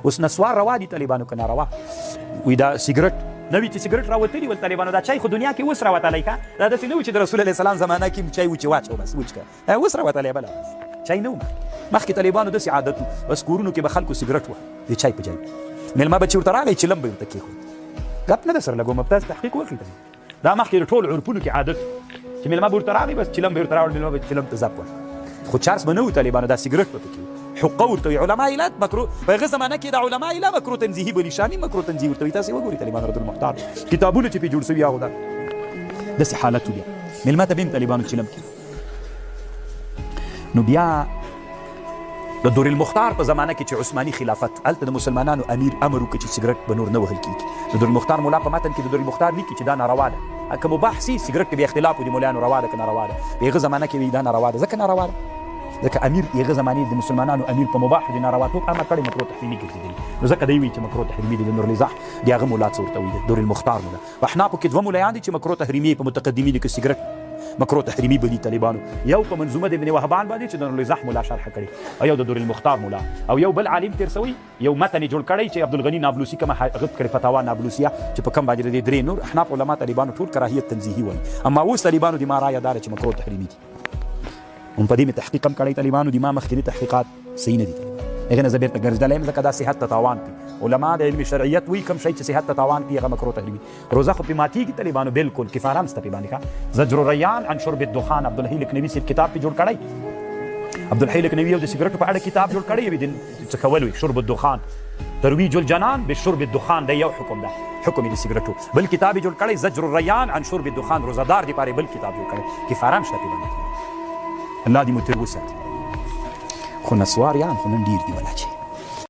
اوس نسوار روا دي طالبانو که ناروا وي دا سیګریټ نوی چې سیګریټ راوتلی ول طالبانو دا چای خو دنیا کې اوس راوتلی کا دا داسې نه و چې د رسول الله سلام زمانه کې چای وچې واچو بس وچکه اوس راوتلی بله چای نه و مخکې طالبانو داسې عادت و بس کورونو کې به خلکو سیګریټ وه د چای په ځای مېلمه به چې ورته راغی چلم به ورته کېښود ګپ نه در سره لګوم تاسو تحقیق وکړئ دا مخکې د ټولو عرفونو کې عادت چې مېلمه به ورته راغی بس چلم به ورته راوړ مېلمه به چلم ته ځپ ورکړ خو چارس به نه و طالبانو دا سیګریټ به پکې حقه ورته وي علما علت مکروه په هغه زمانه کې د علما علت مکروه تنزیهي بلي شاني مکروه تنزیهي ورته وي تاسې وګورئ طالبان رد المختار کتابونه چې پرې جوړ شوي هغه داسې حالت بیا مېلمه ته به هم طالبانو چلم کړي نو بیا د دور المختار په زمانه کې چې عثماني خلافت هلته د مسلمانانو امیر امر وکړي چې سیګریټ به نور نه وهل کېږي د دور المختار مولا په متن کې د دور المختار لیکي چې دا ناروا ده که مباح سي سیګریټ کې بیا اختلاف و د مولایانو روا ده که ناروا ده په هغه زمانه کې دا ناروا ده ځکه ناروا ده ځکه امیر هغه زمانې د مسلمانانو امیر په مباح د نارواتوب امر کړی مکروه تحریمي ګرځېدلي نو ځکه دی وایي چې مکروه تحریمي دی د نورالضح د هغه مولا څه ورته وایي دور المختار مولا په احنافو کې دوه مولایان دي چې مکروه تحریمي په متقدمینو کې سیګریټ مکروه تحریمي بلي طالبانو یو په منظومه د ابن وهبان باندې چې د نورالضح مولا شرح کړي او یو د دور المختار مولا او یو بل عالم تیر سوی یو متن جوړ کړی چې عبدالغني نابلوسي کومه غب کړي فتاوا نابلوسیه چې په کوم باندې د درې نور احناف علما طالبانو ټول کراهیت تنزیهي وایي اما اوس طالبانو د ما رایه داره چې مکروه تحریمي دي هم په دې مې تحقیق هم کړی طالبانو د ما مخکیني تحقیقات صحیح نه دي هغې نه زه بېرته ګرځېدلی یم ځکه دا صحت ته تاوان کوي علما د علم شرعیت وایي کوم شی چې صحت ته تاوان کوي هغه مکروه تحریمي روزه خو پرې ماتېږي طالبانو بلکل کفاره هم شته پرې باندې ښه زجر الریان عن شرب الدخان عبدالحی لکنوي صاحب کتاب پرې جوړ کړی عبدالحی لکنوي یو د سیګریټو په اړه کتاب جوړ کړی وي د څکول وي شرب الدخان ترویج الجنان بشرب الدخان دا یو حکم ده حکم د سیګریټو بل کتاب جوړ کړی زجر الریان عن شرب الدخان روزهدار دپاره بل کتاب جوړ کړی کفاره هم شته پرې باندې الله دې مو تېر وساتي خو نسواریان خو نن ډېر دي ولا چې